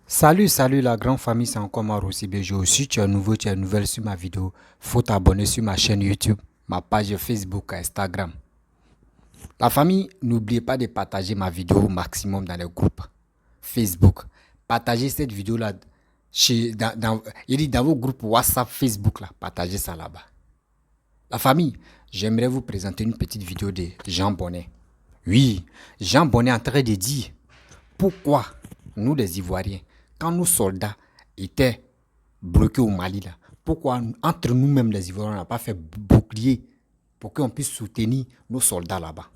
Salut la grande famille, c'est encore moi Rossi Bejo. Si tu es nouveau, tu es nouvelle sur ma vidéo, faut t'abonner sur ma chaîne YouTube, ma page Facebook, Instagram. La famille, n'oubliez pas de partager ma vidéo au maximum dans les groupes Facebook. Partagez cette vidéo-là dans vos groupes WhatsApp, Facebook, là. Partagez ça là-bas. La famille, j'aimerais vous présenter une petite vidéo de Jean Bonnet. Oui, Jean Bonnet est en train de dire pourquoi nous les Ivoiriens, quand nos soldats étaient bloqués au Mali, là, pourquoi entre nous-mêmes les Ivoiriens, on n'a pas fait bouclier pour qu'on puisse soutenir nos soldats là-bas.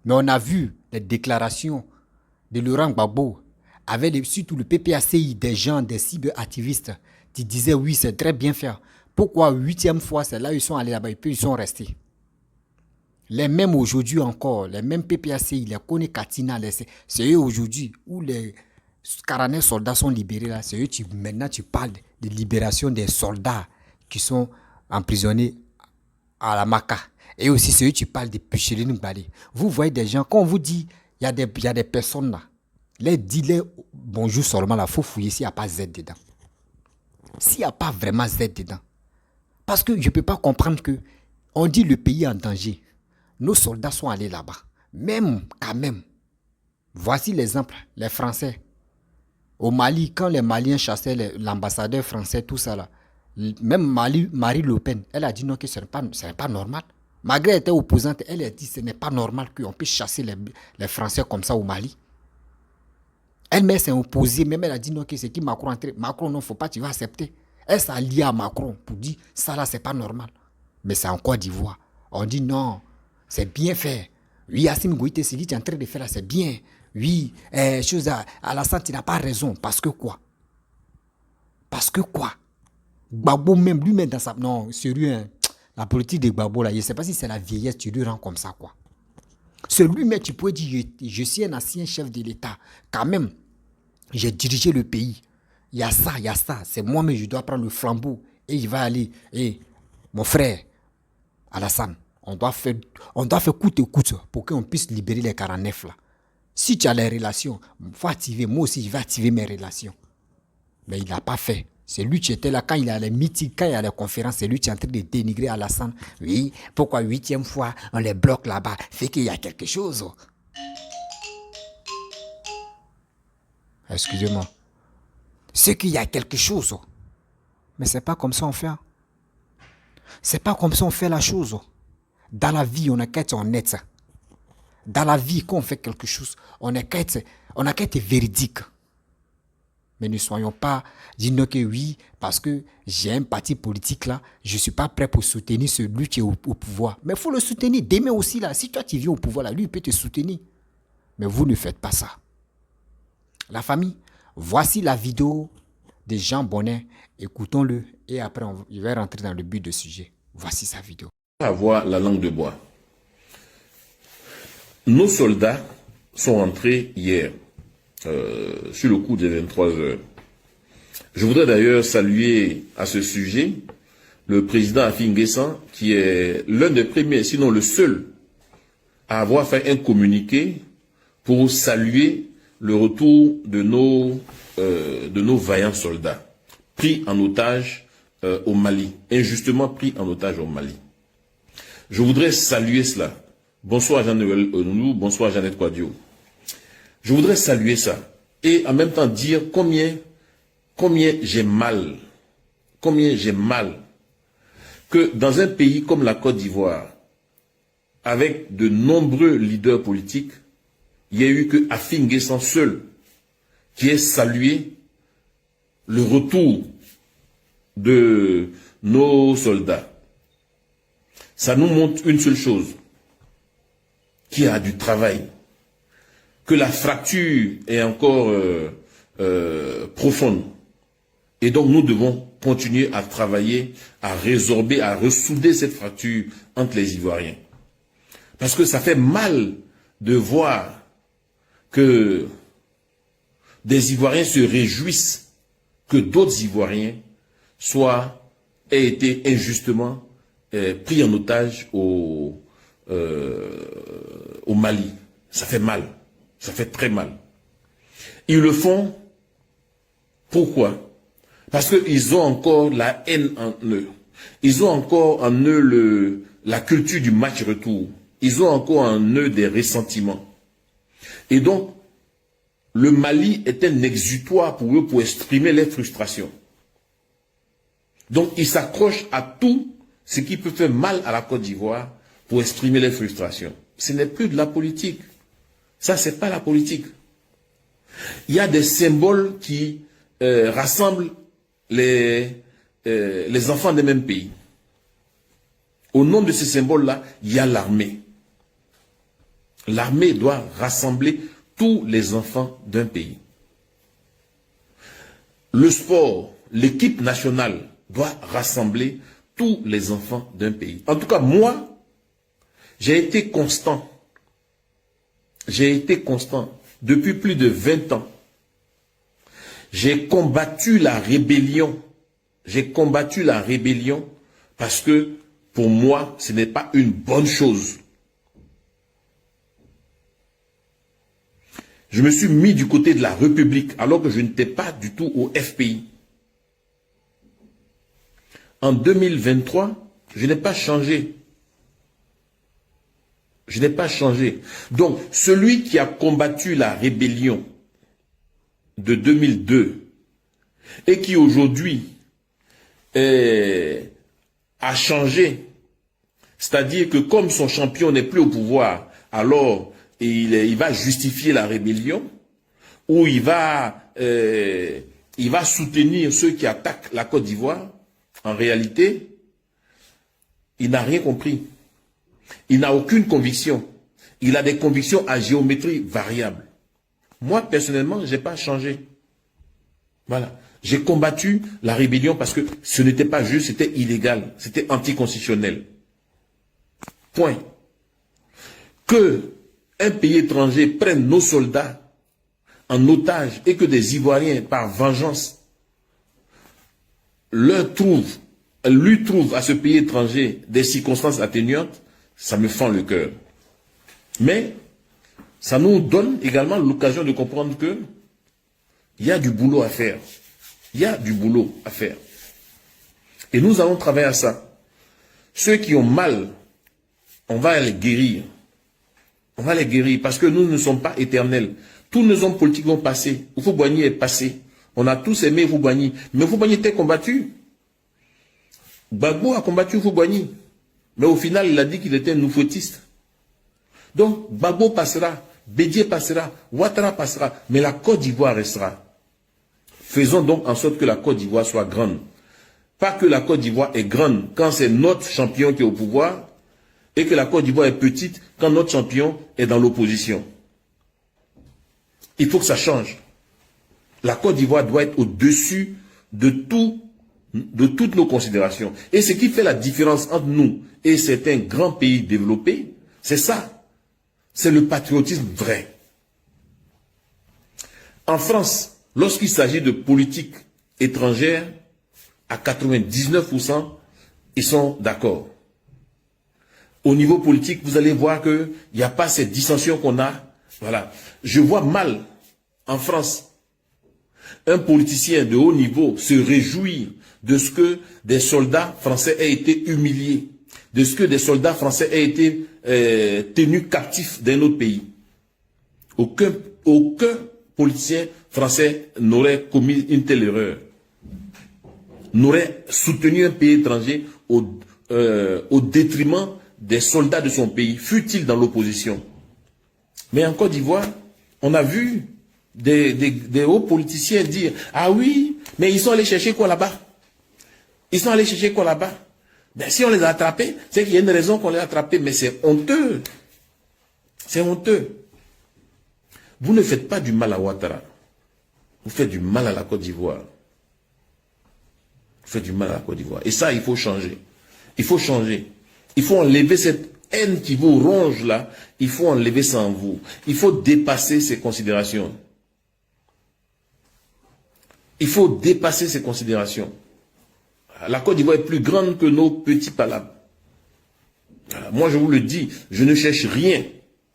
Mais on a vu les déclarations de Laurent Gbagbo, avec surtout le PPACI, des gens, des cyberactivistes, qui disaient oui, c'est très bien fait. Pourquoi huitième fois, c'est là où ils sont allés là-bas et puis ils sont restés. Les mêmes aujourd'hui encore, les mêmes PPACI, les Kone Katina, c'est eux aujourd'hui où les 49 soldats sont libérés là. C'est eux maintenant tu parles de libération des soldats qui sont emprisonnés à la Maka. Et aussi c'est eux tu parles de Picheline Ngbali. Vous voyez des gens, quand on vous dit, il y a des personnes là, les dis-les bonjour seulement là, il faut fouiller s'il n'y a pas Z dedans. S'il n'y a pas vraiment Z dedans. Parce que je ne peux pas comprendre que on dit le pays est en danger. Nos soldats sont allés là-bas. Même, quand même. Voici l'exemple, les Français. Au Mali, quand les Maliens chassaient l'ambassadeur français, tout ça là, même Marie Le Pen, elle a dit non, que ce n'est pas normal. Malgré qu'elle était opposante, elle a dit que ce n'est pas normal qu'on puisse chasser les Français comme ça au Mali. Elle-même s'est opposée, même elle a dit non, que c'est qui Macron entré. Macron, non, il ne faut pas, tu vas accepter. Elle s'est alliée à Macron pour dire ça là, c'est pas normal. Mais c'est en Côte d'Ivoire. On dit non, c'est bien fait. Oui, Assimi Goïté, c'est dit, tu es en train de faire là, c'est bien. Oui, Alassane, tu n'as pas raison. Parce que quoi? Parce que quoi? Gbagbo même, lui-même dans sa... Non, sérieux, hein, la politique de Gbagbo, là, je ne sais pas si c'est la vieillesse, tu lui rends comme ça, quoi. Celui-même, tu peux dire, je suis un ancien chef de l'État. Quand même, j'ai dirigé le pays. Il y a ça. C'est moi-même, je dois prendre le flambeau. Et il va aller. Et mon frère, Alassane, on doit faire coûte et coûte pour qu'on puisse libérer les 49 là. Si tu as les relations, il faut activer. Moi aussi, je vais activer mes relations. Mais il n'a pas fait. C'est lui qui était là quand il y a les meetings, quand il y a les conférences. C'est lui qui est en train de dénigrer Alassane. Oui, pourquoi huitième fois on les bloque là-bas? Fait qu'il y a quelque chose. Excusez-moi. C'est qu'il y a quelque chose. Mais c'est pas comme ça on fait. C'est pas comme ça on fait la chose. Dans la vie, on a qu'à être honnête. Dans la vie, quand on fait quelque chose, on a qu'à être véridique. Mais ne soyons pas disant que oui, parce que j'ai un parti politique là, je ne suis pas prêt pour soutenir celui qui est au pouvoir. Mais il faut le soutenir. Demain aussi là, si toi tu viens au pouvoir là, lui il peut te soutenir. Mais vous ne faites pas ça. La famille, voici la vidéo de Jean Bonnet. Écoutons-le et après je vais rentrer dans le but du sujet. Voici sa vidéo. Avoir la langue de bois. Nos soldats sont entrés hier, sur le coup des 23 heures. Je voudrais d'ailleurs saluer à ce sujet le président Afin Guessan, qui est l'un des premiers, sinon le seul, à avoir fait un communiqué pour saluer le retour de nos vaillants soldats, pris en otage au Mali, injustement pris en otage au Mali. Je voudrais saluer cela. Bonsoir Jean-Noël Onou, bonsoir Jeannette Quadio. Je voudrais saluer ça et en même temps dire combien j'ai mal que dans un pays comme la Côte d'Ivoire, avec de nombreux leaders politiques, il n'y a eu que Afin Guessan seul qui ait salué le retour de nos soldats. Ça nous montre une seule chose, qu'il y a du travail, que la fracture est encore profonde. Et donc nous devons continuer à travailler, à résorber, à ressouder cette fracture entre les Ivoiriens. Parce que ça fait mal de voir que des Ivoiriens se réjouissent que d'autres Ivoiriens aient été injustement pris en otage au Mali. Ça fait mal. Ça fait très mal. Ils le font Pourquoi? Parce qu'ils ont encore la haine en eux. Ils ont encore en eux la culture du match retour. Ils ont encore en eux des ressentiments. Et donc, le Mali est un exutoire pour eux pour exprimer leurs frustrations. Donc, ils s'accrochent à tout ce qui peut faire mal à la Côte d'Ivoire pour exprimer leurs frustrations. Ce n'est plus de la politique. Ça, c'est pas la politique. Il y a des symboles qui rassemblent les enfants des mêmes pays. Au nom de ces symboles-là, il y a l'armée. L'armée doit rassembler tous les enfants d'un pays. Le sport, l'équipe nationale doit rassembler tous les enfants d'un pays. En tout cas, moi, j'ai été constant. J'ai été constant depuis plus de 20 ans. J'ai combattu la rébellion. J'ai combattu la rébellion parce que pour moi, ce n'est pas une bonne chose. Je me suis mis du côté de la République alors que je n'étais pas du tout au FPI. En 2023, je n'ai pas changé. Je n'ai pas changé. Donc, celui qui a combattu la rébellion de 2002 et qui aujourd'hui a changé, c'est-à-dire que comme son champion n'est plus au pouvoir, alors il va justifier la rébellion ou il va soutenir ceux qui attaquent la Côte d'Ivoire. En réalité, il n'a rien compris. Il n'a aucune conviction. Il a des convictions à géométrie variable. Moi, personnellement, je n'ai pas changé. Voilà. J'ai combattu la rébellion parce que ce n'était pas juste, c'était illégal, c'était anticonstitutionnel. Point. Que un pays étranger prenne nos soldats en otage et que des Ivoiriens, par vengeance, lui trouvent à ce pays étranger des circonstances atténuantes, ça me fend le cœur. Mais ça nous donne également l'occasion de comprendre que il y a du boulot à faire. Il y a du boulot à faire. Et nous allons travailler à ça. Ceux qui ont mal, on va les guérir. On va les guérir parce que nous ne sommes pas éternels. Tous nos hommes politiques vont passer. Houphouët-Boigny est passé. On a tous aimé Houphouët-Boigny. Mais Houphouët-Boigny était combattu. Gbagbo a combattu Houphouët-Boigny. Mais au final, il a dit qu'il était un noufoutiste. Donc, Gbagbo passera, Bédié passera, Ouattara passera, mais la Côte d'Ivoire restera. Faisons donc en sorte que la Côte d'Ivoire soit grande. Pas que la Côte d'Ivoire est grande quand c'est notre champion qui est au pouvoir, et que la Côte d'Ivoire est petite quand notre champion est dans l'opposition. Il faut que ça change. La Côte d'Ivoire doit être au-dessus de toutes nos considérations. Et ce qui fait la différence entre nous et certains grands pays développés, c'est ça. C'est le patriotisme vrai. En France, lorsqu'il s'agit de politique étrangère, à 99%, ils sont d'accord. Au niveau politique, vous allez voir qu'il n'y a pas cette dissension qu'on a. Voilà. Je vois mal, en France, un politicien de haut niveau se réjouir de ce que des soldats français aient été humiliés, de ce que des soldats français aient été tenus captifs d'un autre pays. Aucun politicien français n'aurait commis une telle erreur, n'aurait soutenu un pays étranger au détriment des soldats de son pays, fût-il dans l'opposition. Mais en Côte d'Ivoire, on a vu des hauts politiciens dire « Ah oui, mais ils sont allés chercher quoi là-bas? Ils sont allés chercher quoi là-bas? Ben, si on les a attrapés, c'est qu'il y a une raison qu'on les a attrapés, mais c'est honteux. C'est honteux. Vous ne faites pas du mal à Ouattara. Vous faites du mal à la Côte d'Ivoire. Vous faites du mal à la Côte d'Ivoire. Et ça, il faut changer. Il faut changer. Il faut enlever cette haine qui vous ronge là. Il faut enlever ça en vous. Il faut dépasser ces considérations. Il faut dépasser ces considérations. La Côte d'Ivoire est plus grande que nos petits palabres. Moi, je vous le dis, je ne cherche rien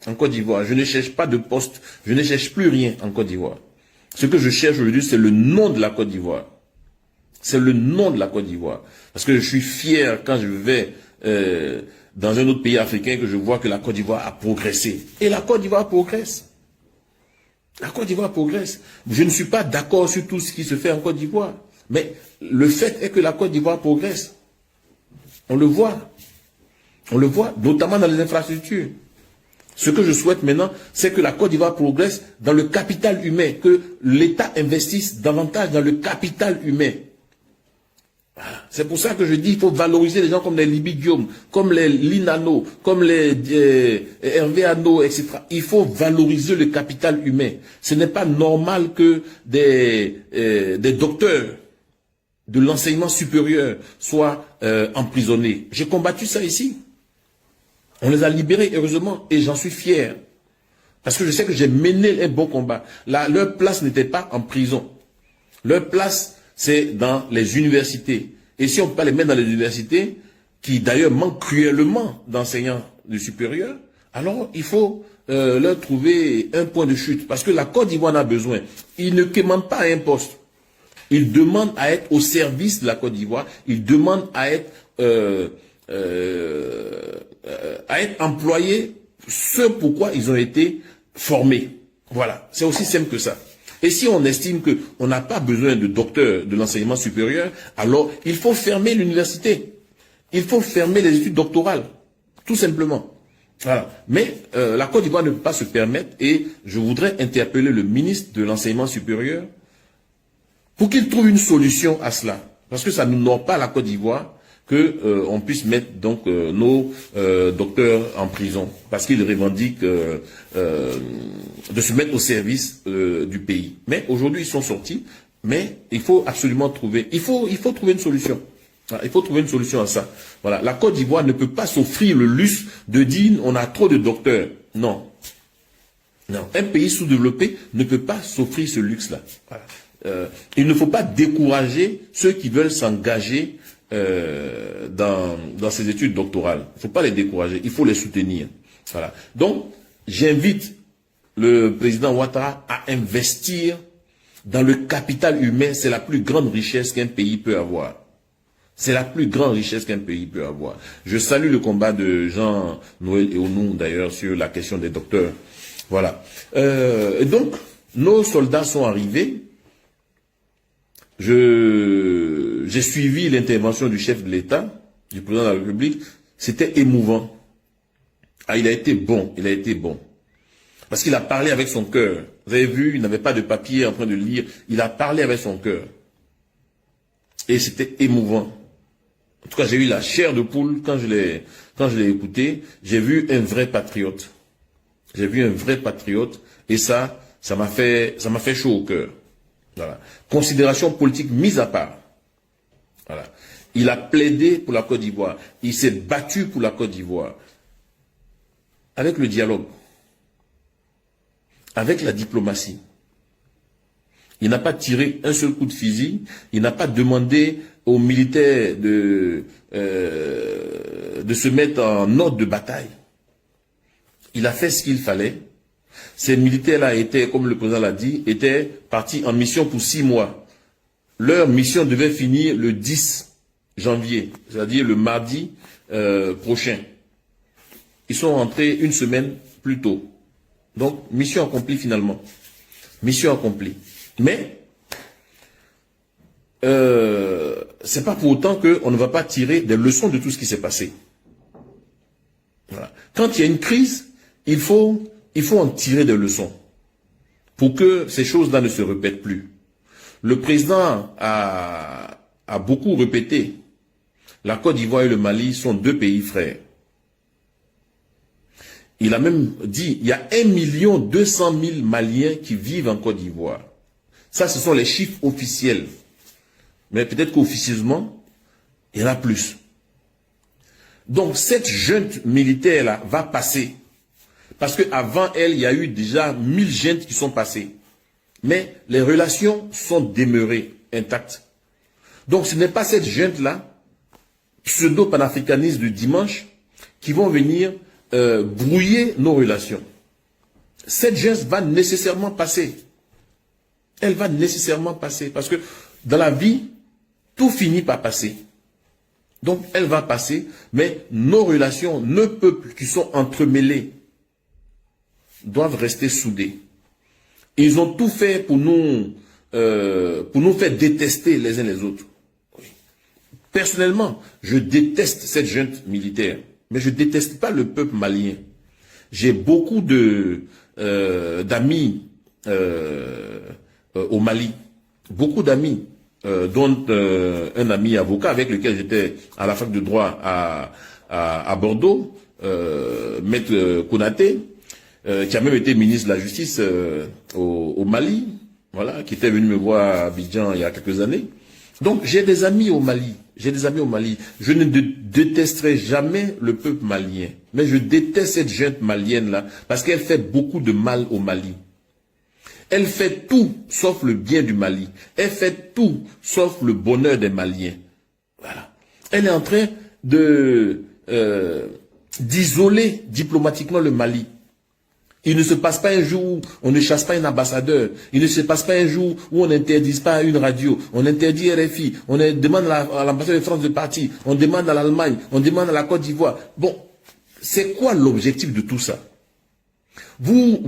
en Côte d'Ivoire. Je ne cherche pas de poste. Je ne cherche plus rien en Côte d'Ivoire. Ce que je cherche aujourd'hui, c'est le nom de la Côte d'Ivoire. C'est le nom de la Côte d'Ivoire. Parce que je suis fier quand je vais dans un autre pays africain que je vois que la Côte d'Ivoire a progressé. Et la Côte d'Ivoire progresse. La Côte d'Ivoire progresse. Je ne suis pas d'accord sur tout ce qui se fait en Côte d'Ivoire. Mais le fait est que la Côte d'Ivoire progresse. On le voit. On le voit, notamment dans les infrastructures. Ce que je souhaite maintenant, c'est que la Côte d'Ivoire progresse dans le capital humain, que l'État investisse davantage dans le capital humain. C'est pour ça que je dis qu'il faut valoriser les gens comme les Libye Guillaume, comme les Linano, comme les Hervé Ano, etc. Il faut valoriser le capital humain. Ce n'est pas normal que des docteurs de l'enseignement supérieur soient emprisonnés. J'ai combattu ça ici. On les a libérés, heureusement, et j'en suis fier. Parce que je sais que j'ai mené un bon combat. Là, leur place n'était pas en prison. Leur place, c'est dans les universités. Et si on ne peut pas les mettre dans les universités, qui d'ailleurs manquent cruellement d'enseignants du supérieur, alors il faut leur trouver un point de chute. Parce que la Côte d'Ivoire en a besoin. Ils ne demandent pas un poste. Ils demandent à être au service de la Côte d'Ivoire. Ils demandent à être employés, ce pourquoi ils ont été formés. Voilà, c'est aussi simple que ça. Et si on estime qu'on n'a pas besoin de docteurs de l'enseignement supérieur, alors il faut fermer l'université. Il faut fermer les études doctorales, tout simplement. Voilà. Mais la Côte d'Ivoire ne peut pas se permettre, et je voudrais interpeller le ministre de l'enseignement supérieur pour qu'il trouve une solution à cela. Parce que ça n'honore pas la Côte d'Ivoire que on puisse mettre donc nos docteurs en prison parce qu'ils revendiquent de se mettre au service du pays. Mais aujourd'hui ils sont sortis, mais il faut absolument trouver, il faut trouver une solution. Il faut trouver une solution à ça. Voilà, la Côte d'Ivoire ne peut pas s'offrir le luxe de dire on a trop de docteurs. Non. Non, un pays sous-développé ne peut pas s'offrir ce luxe-là. Voilà. Il ne faut pas décourager ceux qui veulent s'engager dans ces études doctorales. Il ne faut pas les décourager, il faut les soutenir. Voilà. Donc, j'invite le président Ouattara à investir dans le capital humain. C'est la plus grande richesse qu'un pays peut avoir. C'est la plus grande richesse qu'un pays peut avoir. Je salue le combat de Jean-Noël Eonou, d'ailleurs, sur la question des docteurs. Voilà. Et donc, nos soldats sont arrivés. J'ai suivi l'intervention du chef de l'État, du président de la République. C'était émouvant. Ah, il a été bon, il a été bon. Parce qu'il a parlé avec son cœur. Vous avez vu, il n'avait pas de papier en train de lire. Il a parlé avec son cœur. Et c'était émouvant. En tout cas, j'ai eu la chair de poule quand je l'ai écouté. J'ai vu un vrai patriote. J'ai vu un vrai patriote. Et ça m'a fait chaud au cœur. Voilà. Considération politique mise à part. Voilà. Il a plaidé pour la Côte d'Ivoire. Il s'est battu pour la Côte d'Ivoire. Avec le dialogue. Avec la diplomatie. Il n'a pas tiré un seul coup de fusil. Il n'a pas demandé aux militaires de se mettre en ordre de bataille. Il a fait ce qu'il fallait. Ces militaires-là étaient, comme le président l'a dit, étaient partis en mission pour 6 mois. Leur mission devait finir le 10 janvier, c'est-à-dire le mardi prochain. Ils sont rentrés une semaine plus tôt. Donc, mission accomplie finalement. Mission accomplie. Mais, c'est pas pour autant qu'on ne va pas tirer des leçons de tout ce qui s'est passé. Voilà. Quand il y a une crise, il faut en tirer des leçons pour que ces choses-là ne se répètent plus. Le président a beaucoup répété, la Côte d'Ivoire et le Mali sont 2 pays frères. Il a même dit, il y a 1 200 000 Maliens qui vivent en Côte d'Ivoire. Ça, ce sont les chiffres officiels. Mais peut-être qu'officieusement, il y en a plus. Donc, cette junte militaire-là va passer. Parce qu'avant elle, il y a eu déjà 1000 juntes qui sont passées. Mais les relations sont demeurées intactes. Donc, ce n'est pas cette junte-là, pseudo-panafricaniste du dimanche, qui vont venir brouiller nos relations. Cette junte va nécessairement passer. Elle va nécessairement passer. Parce que dans la vie, tout finit par passer. Donc, elle va passer, mais nos relations, nos peuples qui sont entremêlés, doivent rester soudés. Ils ont tout fait pour nous faire détester les uns les autres. Personnellement, je déteste cette junte militaire, mais je ne déteste pas le peuple malien. J'ai beaucoup d'amis au Mali, beaucoup d'amis, dont un ami avocat avec lequel j'étais à la fac de droit à Bordeaux, Maître Konaté, qui a même été ministre de la Justice au Mali, voilà, qui était venu me voir à Abidjan il y a quelques années. Donc j'ai des amis au Mali, Je ne détesterai jamais le peuple malien, mais je déteste cette junte malienne-là, parce qu'elle fait beaucoup de mal au Mali. Elle fait tout sauf le bien du Mali. Elle fait tout sauf le bonheur des Maliens. Voilà. Elle est en train d'isoler diplomatiquement le Mali. Il ne se passe pas un jour où on ne chasse pas un ambassadeur. Il ne se passe pas un jour où on n'interdise pas une radio. On interdit RFI. On demande à l'ambassade de France de partir. On demande à l'Allemagne. On demande à la Côte d'Ivoire. Bon, c'est quoi l'objectif de tout ça? Vous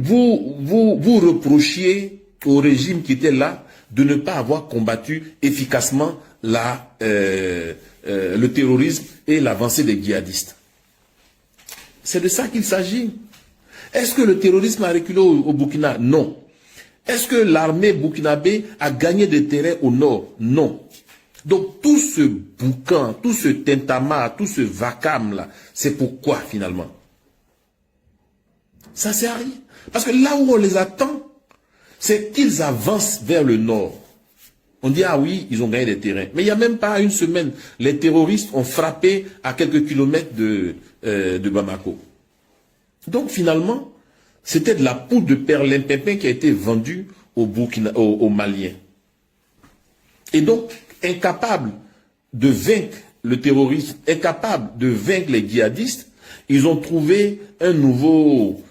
reprochiez au régime qui était là de ne pas avoir combattu efficacement le terrorisme et l'avancée des djihadistes. C'est de ça qu'il s'agit. Est-ce que le terrorisme a reculé au Burkina? Non. Est-ce que l'armée burkinabé a gagné des terrains au nord? Non. Donc tout ce boucan, tout ce tintamarre, tout ce vacarme-là, c'est pourquoi finalement? Ça sert à rien. Parce que là où on les attend, c'est qu'ils avancent vers le nord. On dit, ah oui, ils ont gagné des terrains. Mais il n'y a même pas une semaine, les terroristes ont frappé à quelques kilomètres de Bamako. Donc finalement, c'était de la poudre de perlimpinpin qui a été vendue aux Maliens. Et donc, incapables de vaincre le terrorisme, incapables de vaincre les djihadistes, ils ont trouvé un nouveau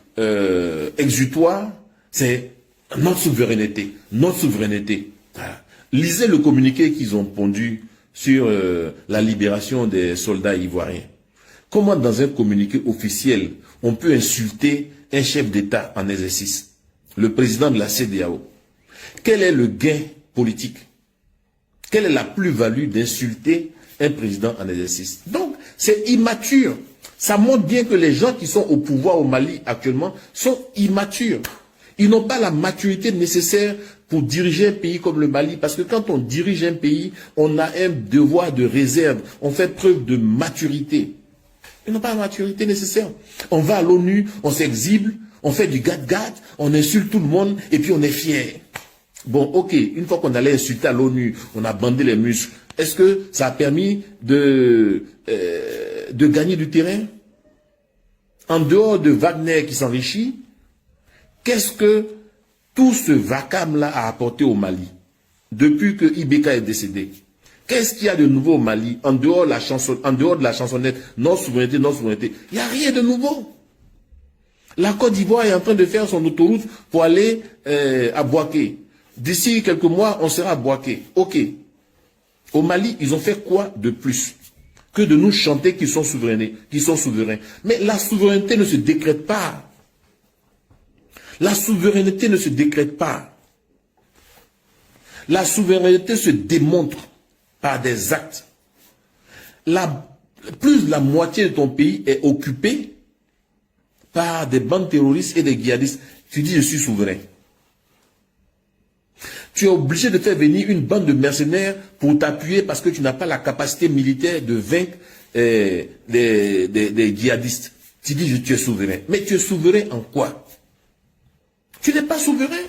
exutoire, c'est notre souveraineté, notre souveraineté. Voilà. Lisez le communiqué qu'ils ont pondu sur la libération des soldats ivoiriens. Comment dans un communiqué officiel, on peut insulter un chef d'État en exercice, le président de la CEDEAO? Quel est le gain politique? Quelle est la plus-value d'insulter un président en exercice? Donc, c'est immature. Ça montre bien que les gens qui sont au pouvoir au Mali actuellement sont immatures. Ils n'ont pas la maturité nécessaire pour diriger un pays comme le Mali, parce que quand on dirige un pays, on a un devoir de réserve, on fait preuve de maturité. Ils n'ont pas la maturité nécessaire. On va à l'ONU, on s'exhibe, on fait du gat-gat, on insulte tout le monde et puis on est fier. Bon, ok, une fois qu'on allait insulter à l'ONU, on a bandé les muscles. Est-ce que ça a permis de gagner du terrain? En dehors de Wagner qui s'enrichit, qu'est-ce que tout ce vacarme-là a apporté au Mali depuis que Ibeka est décédé? Qu'est-ce qu'il y a de nouveau au Mali, en dehors de la chansonnette, non souveraineté, non souveraineté? Il n'y a rien de nouveau. La Côte d'Ivoire est en train de faire son autoroute pour aller à Bouaké. D'ici quelques mois, on sera à Bouaké. Ok. Au Mali, ils ont fait quoi de plus que de nous chanter qu'ils sont souverains, Mais la souveraineté ne se décrète pas. La souveraineté ne se décrète pas. La souveraineté se démontre par des actes. Plus de la moitié de ton pays est occupé par des bandes terroristes et des djihadistes. Tu dis, je suis souverain. Tu es obligé de faire venir une bande de mercenaires pour t'appuyer parce que tu n'as pas la capacité militaire de vaincre des djihadistes. Tu dis, tu es souverain. Mais tu es souverain en quoi? Tu n'es pas souverain.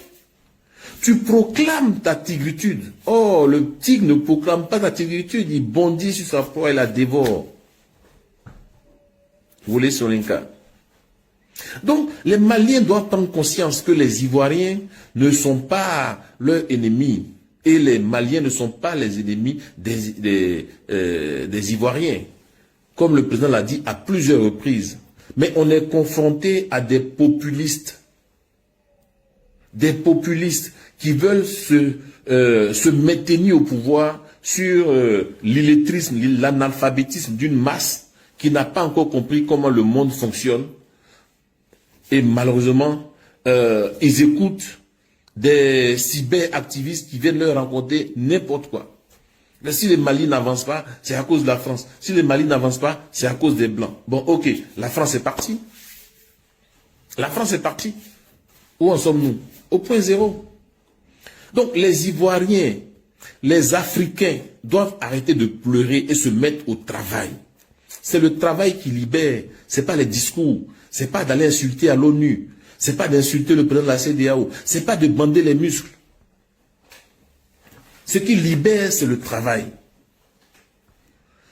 Tu proclames ta tigritude. Oh, le tigre ne proclame pas ta tigritude. Il bondit sur sa proie et la dévore. Vous voulez sur l'Inca. Donc, les Maliens doivent prendre conscience que les Ivoiriens ne sont pas leurs ennemis. Et les Maliens ne sont pas les ennemis des Ivoiriens. Comme le président l'a dit à plusieurs reprises. Mais on est confronté à des populistes. Des populistes qui veulent se maintenir au pouvoir sur l'illettrisme, l'analphabétisme d'une masse qui n'a pas encore compris comment le monde fonctionne. Et malheureusement, ils écoutent des cyberactivistes qui viennent leur raconter n'importe quoi. Mais si le Mali n'avance pas, c'est à cause de la France. Si le Mali n'avance pas, c'est à cause des Blancs. Bon, ok, la France est partie. La France est partie. Où en sommes-nous? Au point zéro. Donc les Ivoiriens, les Africains doivent arrêter de pleurer et se mettre au travail. C'est le travail qui libère. C'est pas les discours. C'est pas d'aller insulter à l'ONU. C'est pas d'insulter le président de la CEDEAO. C'est pas de bander les muscles. Ce qui libère, c'est le travail.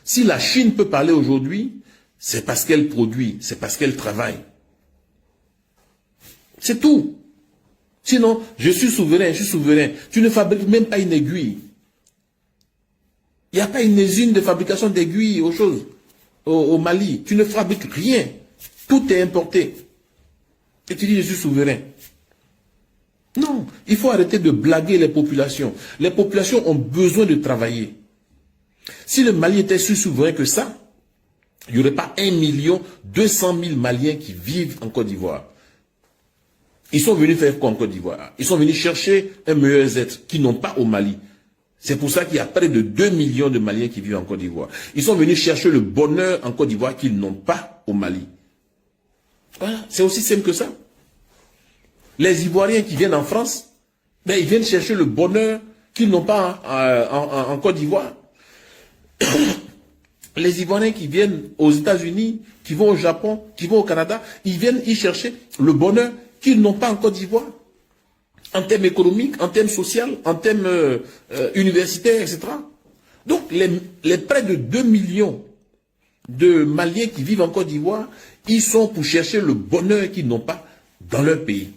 Si la Chine peut parler aujourd'hui, c'est parce qu'elle produit, c'est parce qu'elle travaille. C'est tout. Sinon, je suis souverain, je suis souverain. Tu ne fabriques même pas une aiguille. Il n'y a pas une usine de fabrication d'aiguilles aux choses. Au Mali. Tu ne fabriques rien. Tout est importé. Et tu dis, je suis souverain. Non, il faut arrêter de blaguer les populations. Les populations ont besoin de travailler. Si le Mali était si souverain que ça, il n'y aurait pas 1 200 000 Maliens qui vivent en Côte d'Ivoire. Ils sont venus faire quoi en Côte d'Ivoire? Ils sont venus chercher un meilleur être qu'ils n'ont pas au Mali. C'est pour ça qu'il y a près de 2 millions de Maliens qui vivent en Côte d'Ivoire. Ils sont venus chercher le bonheur en Côte d'Ivoire qu'ils n'ont pas au Mali. Voilà, c'est aussi simple que ça. Les Ivoiriens qui viennent en France, ben, ils viennent chercher le bonheur qu'ils n'ont pas en Côte d'Ivoire. Les Ivoiriens qui viennent aux États-Unis, qui vont au Japon, qui vont au Canada, ils viennent y chercher le bonheur qu'ils n'ont pas en Côte d'Ivoire. En termes économiques, en termes sociaux, en termes universitaires, etc. Donc, les près de 2 millions de Maliens qui vivent en Côte d'Ivoire, ils sont pour chercher le bonheur qu'ils n'ont pas dans leur pays.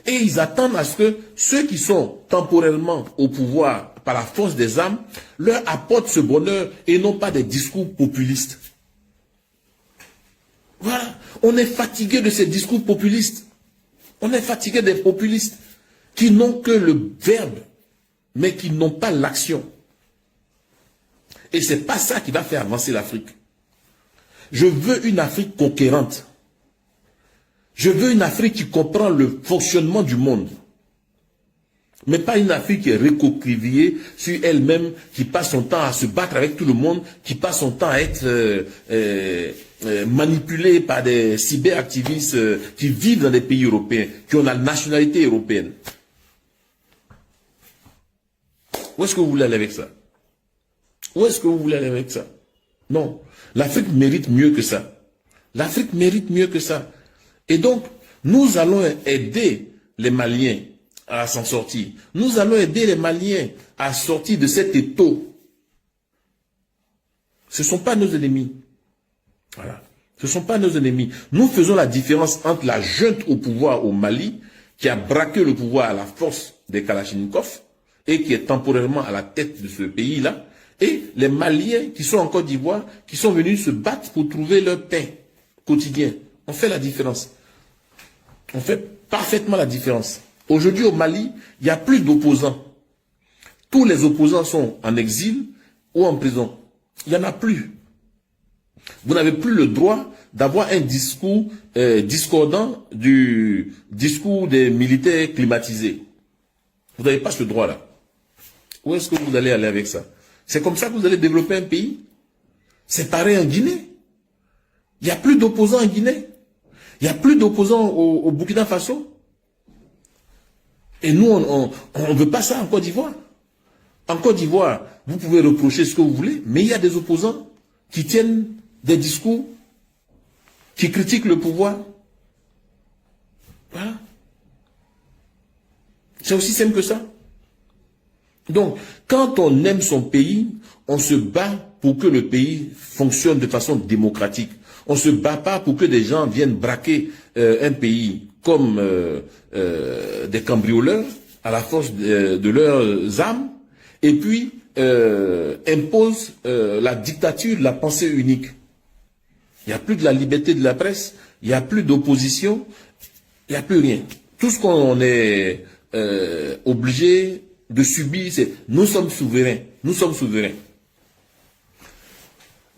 Et ils attendent à ce que ceux qui sont temporairement au pouvoir par la force des armes leur apportent ce bonheur et non pas des discours populistes. Voilà. On est fatigué de ces discours populistes. On est fatigué des populistes qui n'ont que le verbe, mais qui n'ont pas l'action. Et ce n'est pas ça qui va faire avancer l'Afrique. Je veux une Afrique conquérante. Je veux une Afrique qui comprend le fonctionnement du monde. Mais pas une Afrique qui est recoquevillée sur elle-même, qui passe son temps à se battre avec tout le monde, qui passe son temps à être manipulée par des cyberactivistes qui vivent dans des pays européens, qui ont la nationalité européenne. Où est-ce que vous voulez aller avec ça? Où est-ce que vous voulez aller avec ça? Non. L'Afrique mérite mieux que ça. L'Afrique mérite mieux que ça. Et donc, nous allons aider les Maliens à s'en sortir. Nous allons aider les Maliens à sortir de cet étau. Ce ne sont pas nos ennemis. Voilà. Ce ne sont pas nos ennemis. Nous faisons la différence entre la junte au pouvoir au Mali, qui a braqué le pouvoir à la force des Kalachnikov, et qui est temporairement à la tête de ce pays-là, et les Maliens qui sont en Côte d'Ivoire, qui sont venus se battre pour trouver leur pain quotidien. On fait la différence. On fait parfaitement la différence. Aujourd'hui au Mali, il n'y a plus d'opposants. Tous les opposants sont en exil ou en prison. Il n'y en a plus. Vous n'avez plus le droit d'avoir un discours discordant du discours des militaires climatisés. Vous n'avez pas ce droit-là. Où est-ce que vous allez aller avec ça? C'est comme ça que vous allez développer un pays? C'est pareil en Guinée. Il n'y a plus d'opposants en Guinée. Il n'y a plus d'opposants au Burkina Faso. Et nous, on ne veut pas ça en Côte d'Ivoire. En Côte d'Ivoire, vous pouvez reprocher ce que vous voulez, mais il y a des opposants qui tiennent des discours, qui critiquent le pouvoir. Voilà. C'est aussi simple que ça. Donc, quand on aime son pays, on se bat pour que le pays fonctionne de façon démocratique. On ne se bat pas pour que des gens viennent braquer un pays comme des cambrioleurs à la force de leurs armes et puis imposent la dictature de la pensée unique. Il n'y a plus de la liberté de la presse, il n'y a plus d'opposition, il n'y a plus rien. Tout ce qu'on est obligés de subir. Nous sommes souverains. Nous sommes souverains.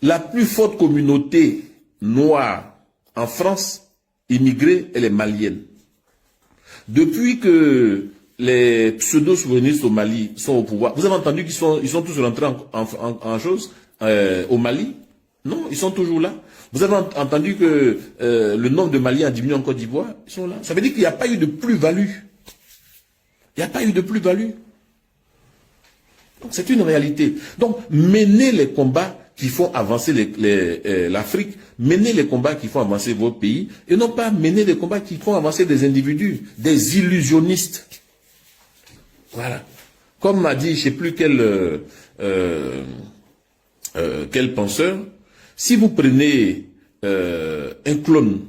La plus forte communauté noire en France, immigrée, elle est malienne. Depuis que les pseudo-souverainistes au Mali sont au pouvoir, vous avez entendu qu'ils sont tous rentrés au Mali? Non, ils sont toujours là. Vous avez entendu que le nombre de Maliens a diminué en Côte d'Ivoire? Ils sont là. Ça veut dire qu'il n'y a pas eu de plus-value. Il n'y a pas eu de plus-value. Donc c'est une réalité. Donc menez les combats qui font avancer l'Afrique, menez les combats qui font avancer votre pays, et non pas mener les combats qui font avancer des individus, des illusionnistes. Voilà. Comme m'a dit, je ne sais plus quel penseur, si vous prenez un clone,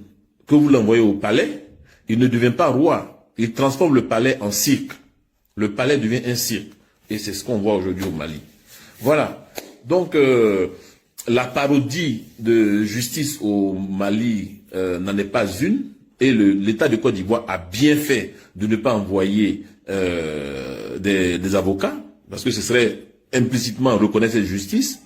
que vous l'envoyez au palais, il ne devient pas roi, il transforme le palais en cirque. Le palais devient un cirque. Et c'est ce qu'on voit aujourd'hui au Mali. Voilà. Donc, la parodie de justice au Mali n'en est pas une. Et l'État de Côte d'Ivoire a bien fait de ne pas envoyer des avocats, parce que ce serait implicitement reconnaître cette justice.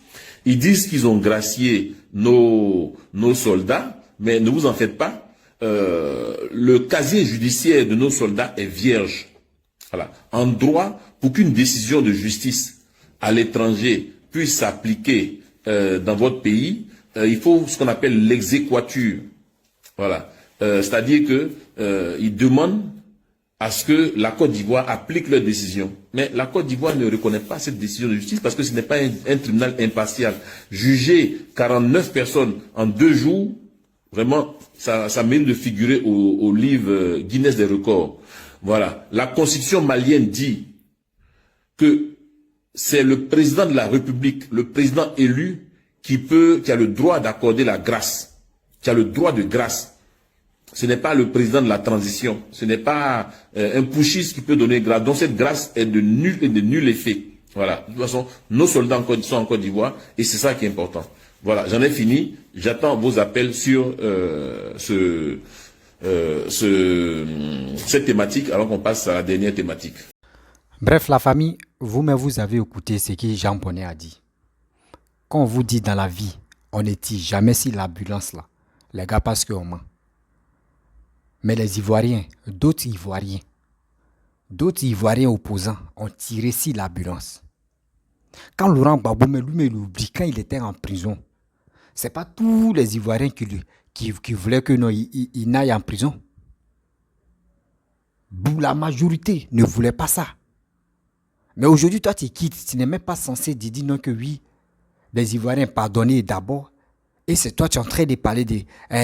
Ils disent qu'ils ont gracié nos soldats, mais ne vous en faites pas. Le casier judiciaire de nos soldats est vierge. Voilà. En droit, pour qu'une décision de justice à l'étranger puisse s'appliquer dans votre pays, il faut ce qu'on appelle l'exéquatur. Voilà. C'est-à-dire que ils demandent à ce que la Côte d'Ivoire applique leur décision. Mais la Côte d'Ivoire ne reconnaît pas cette décision de justice parce que ce n'est pas un tribunal impartial. Juger 49 personnes en 2 jours, vraiment, ça mérite de figurer au livre Guinness des records. Voilà. La constitution malienne dit que c'est le président de la République, le président élu, qui a le droit d'accorder la grâce, qui a le droit de grâce. Ce n'est pas le président de la transition, ce n'est pas un putschiste qui peut donner grâce. Donc cette grâce est de nul effet. Voilà. De toute façon, nos soldats sont en Côte d'Ivoire et c'est ça qui est important. Voilà, j'en ai fini. J'attends vos appels sur cette thématique avant qu'on passe à la dernière thématique. Bref, la famille, vous-même vous avez écouté ce que Jean Bonnet a dit. Quand on vous dit dans la vie, on ne tire jamais sur l'ambulance là. Les gars, parce qu'on ment. Mais les Ivoiriens, d'autres Ivoiriens opposants ont tiré sur l'ambulance. Quand Laurent Gbagbo, lui-même l'oublie, quand il était en prison, c'est pas tous les Ivoiriens qui voulaient que non, il n'aille en prison. La majorité ne voulait pas ça. Mais aujourd'hui, toi, tu quittes, tu n'es même pas censé dire non que oui, les Ivoiriens pardonnent d'abord. Et c'est toi, tu es en train de parler de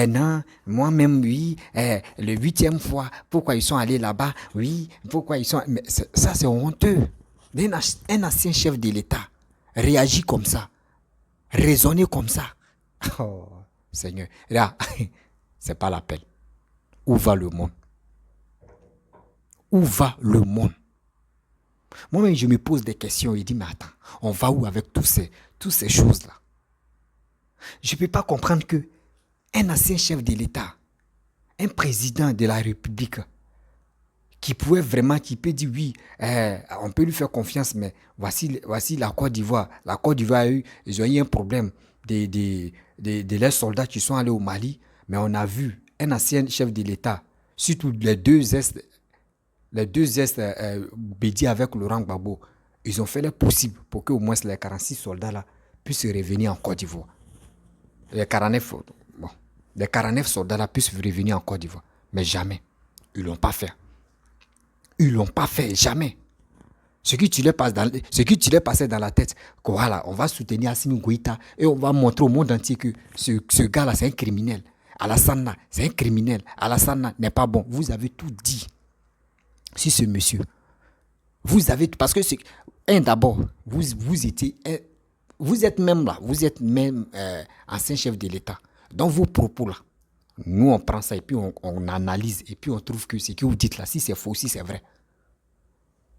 non, moi-même, oui, le 8e fois, pourquoi ils sont allés là-bas, oui, pourquoi ils sont. Mais ça, c'est honteux. Un ancien chef de l'État réagit comme ça, raisonner comme ça. Oh, Seigneur. Là, c'est pas l'appel. Où va le monde? Où va le monde? Moi-même, je me pose des questions et dis, mais attends, on va où avec toutes ces choses-là? Je ne peux pas comprendre que un ancien chef de l'État, un président de la République, qui peut dire oui, on peut lui faire confiance, mais voici la Côte d'Ivoire. La Côte d'Ivoire ils ont eu un problème de leurs soldats qui sont allés au Mali, mais on a vu un ancien chef de l'État, surtout les deux Est, Bédi avec Laurent Gbagbo, ils ont fait le possible pour que au moins les 46 soldats là puissent revenir en Côte d'Ivoire. Les 49 soldats là puissent revenir en Côte d'Ivoire. Mais jamais. Ils ne l'ont pas fait. Ils ne l'ont pas fait, jamais. Ce qui leur passait dans la tête, que voilà, on va soutenir Assimi Goïta et on va montrer au monde entier que ce gars-là, c'est un criminel. Alassane là, c'est un criminel. Alassane là n'est pas bon. Vous avez tout dit sur ce monsieur. Vous avez, parce que d'abord, vous êtes même ancien chef de l'État. Dans vos propos là, nous on prend ça et puis on analyse et puis on trouve que ce que vous dites là, si c'est faux, si c'est vrai.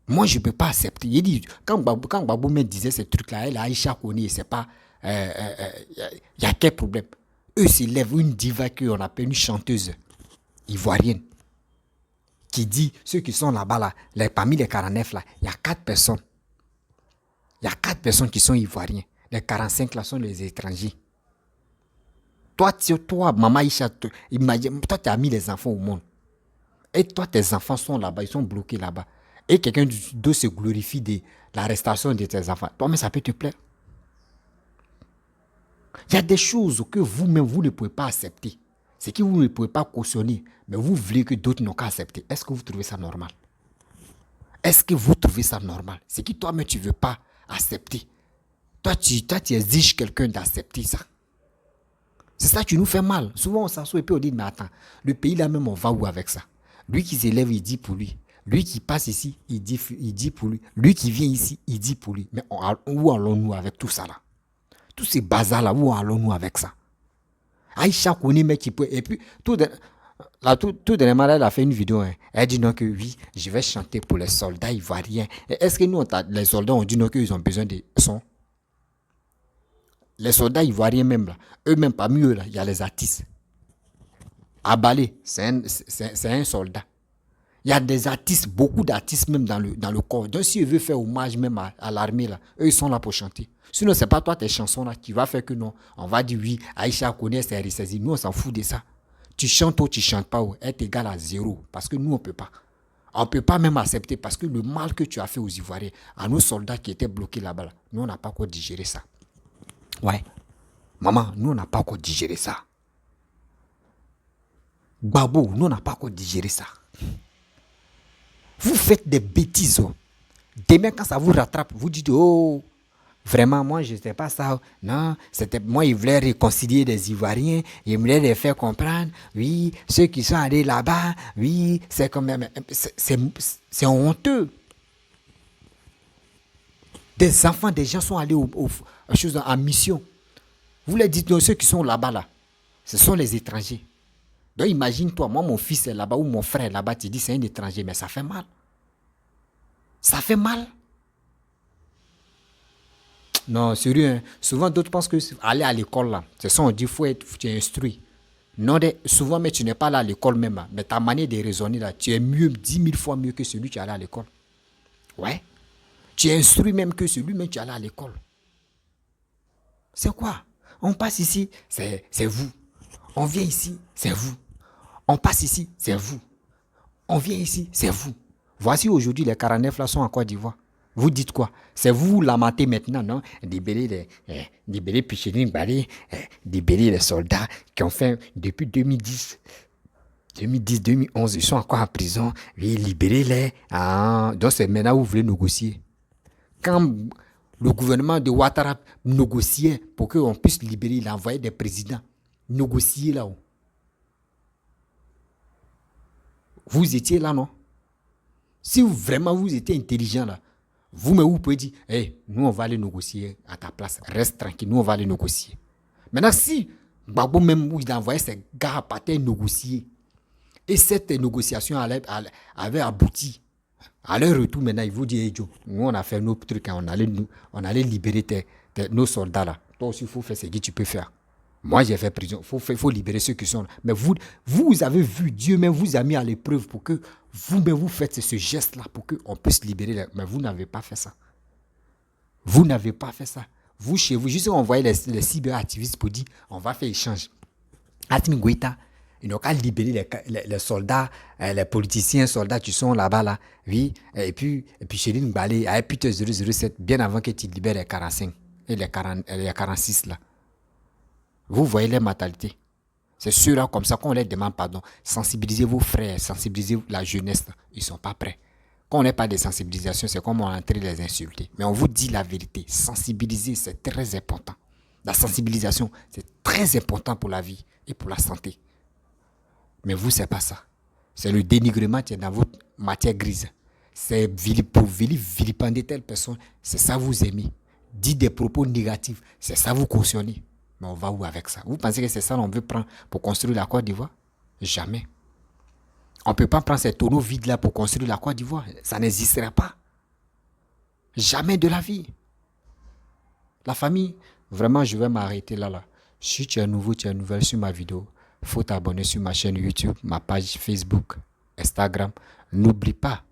Moi je ne peux pas accepter. Il dit, quand Gbagbo me disait ces trucs là, elle a Aïcha Koni, c'est pas, y a quel problème? Eux s'élèvent une diva qu'on appelle une chanteuse ivoirienne qui dit, ceux qui sont là-bas, là, parmi les 49, là, il y a 4 personnes. Il y a 4 personnes qui sont ivoiriens. Les 45, là, sont les étrangers. Toi, maman Isha, imagine, toi, tu as mis les enfants au monde. Et toi, tes enfants sont là-bas, ils sont bloqués là-bas. Et quelqu'un d'autre se glorifie de l'arrestation de tes enfants. Toi, mais ça peut te plaire. Il y a des choses que vous-même, vous ne pouvez pas accepter. C'est que vous ne pouvez pas cautionner, mais vous voulez que d'autres n'ont qu'à accepter. Est-ce que vous trouvez ça normal? Est-ce que vous trouvez ça normal? C'est que toi-même, tu ne veux pas accepter. Toi, tu exiges quelqu'un d'accepter ça. C'est ça qui nous fait mal. Souvent, on s'assoit et puis on dit, mais attends, le pays là même, on va où avec ça? Lui qui s'élève, il dit pour lui. Lui qui passe ici, il dit pour lui. Lui qui vient ici, il dit pour lui. Mais où allons-nous avec tout ça là? Tous ces bazars là, où allons-nous avec ça? Aïcha connaît, mais qui peut. Et puis, tout dernièrement, elle a fait une vidéo. Hein. Elle dit non, que oui, je vais chanter pour les soldats ivoiriens. Est-ce que nous, les soldats, ont dit non, qu'ils ont besoin de son? Les soldats ivoiriens même, là, eux-mêmes, parmi eux, là, il y a les artistes. Abalé, c'est un soldat. Il y a des artistes, beaucoup d'artistes même dans le corps. Donc, si eux veulent faire hommage même à l'armée, là, eux, ils sont là pour chanter. Sinon, ce n'est pas toi, tes chansons là, qui va faire que non. On va dire oui, Aïcha connaît ses ressaisies. Nous, on s'en fout de ça. Tu chantes ou tu ne chantes pas, est égal à 0. Parce que nous, on ne peut pas. On ne peut pas même accepter parce que le mal que tu as fait aux Ivoiriens, à nos soldats qui étaient bloqués là-bas, là, nous, on n'a pas encore digéré ça. Ouais. Maman, nous, on n'a pas encore digéré ça. Babo, nous, on n'a pas encore digéré ça. Vous faites des bêtises. Oh. Demain, quand ça vous rattrape, vous dites, oh, vraiment, moi, je ne sais pas ça. Non, moi, ils voulaient réconcilier les Ivoiriens. Ils voulaient les faire comprendre. Oui, ceux qui sont allés là-bas, oui, c'est quand même... C'est honteux. Des enfants, des gens sont allés en mission. Vous les dites, non, ceux qui sont là-bas, là, ce sont les étrangers. Donc imagine-toi, moi mon fils est là-bas ou mon frère est là-bas, tu dis c'est un étranger, mais ça fait mal. Ça fait mal. Non, sérieux, hein. Souvent d'autres pensent que aller à l'école là, c'est ça on dit, tu es instruit. Non, souvent mais tu n'es pas là à l'école même, là, mais ta manière de raisonner là, tu es mieux, 10 000 fois mieux que celui qui est allé à l'école. Ouais. Tu es instruit même que celui même qui est allé à l'école. C'est quoi? On passe ici, c'est vous. On vient ici, c'est vous. On passe ici, c'est vous. On vient ici, c'est vous. Voici aujourd'hui les 49 là sont en Côte d'Ivoire. Vous dites quoi? C'est vous la matez maintenant, non? Libérer Picheline Balé, libérer les soldats qui ont fait depuis 2010, 2011, ils sont encore en prison. Oui, libérez-les. Ah, donc c'est maintenant où vous voulez négocier. Quand le gouvernement de Ouattara négociait pour qu'on puisse libérer, il a envoyé des présidents négocier là-haut. Vous étiez là, non? Si vraiment vous étiez intelligent là, vous pouvez dire, hey, nous on va aller négocier à ta place, reste tranquille, nous on va aller négocier. Maintenant, si Gbagbo même où il a envoyé ses gars à partir négocier, et cette négociation avait abouti, à leur retour maintenant, ils vous disent, hey Joe, nous on a fait nos trucs, on allait libérer nos soldats là. Toi aussi, il faut faire ce que tu peux faire. Moi, j'ai fait prison. Il faut libérer ceux qui sont là. Mais vous avez vu, Dieu même vous a mis à l'épreuve pour que vous-même vous faites ce geste-là pour qu'on puisse libérer. Mais vous n'avez pas fait ça. Vous n'avez pas fait ça. Vous, chez vous, juste envoyé les cyberactivistes pour dire on va faire échange. Atimi Goïta, ils n'ont qu'à libérer les soldats, les politiciens, soldats qui sont là-bas. Là. Oui, et puis Chéline Balé, à Peter 007, bien avant que tu libères les 45 et les 46 là. Vous voyez les mentalités. C'est ceux-là comme ça qu'on leur demande pardon. Sensibilisez vos frères, sensibilisez la jeunesse. Ils ne sont pas prêts. Quand on n'est pas de sensibilisation, c'est comme on est en train de les insulter. Mais on vous dit la vérité. Sensibiliser, c'est très important. La sensibilisation, c'est très important pour la vie et pour la santé. Mais vous, ce n'est pas ça. C'est le dénigrement qui est dans votre matière grise. C'est pour vilipender telle personne. C'est ça vous aimez. Dites des propos négatifs. C'est ça vous cautionnez. Mais on va où avec ça? Vous pensez que c'est ça qu'on veut prendre pour construire la Côte d'Ivoire? Jamais. On ne peut pas prendre ces tonneaux vides-là pour construire la Côte d'Ivoire. Ça n'existera pas. Jamais de la vie. La famille, vraiment, je vais m'arrêter là. Si tu es nouveau, tu es nouvelle sur ma vidéo, il faut t'abonner sur ma chaîne YouTube, ma page Facebook. Instagram. N'oublie pas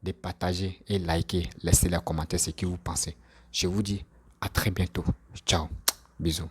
de partager et liker. Laissez les commentaires ce que vous pensez. Je vous dis à très bientôt. Ciao. Bisous.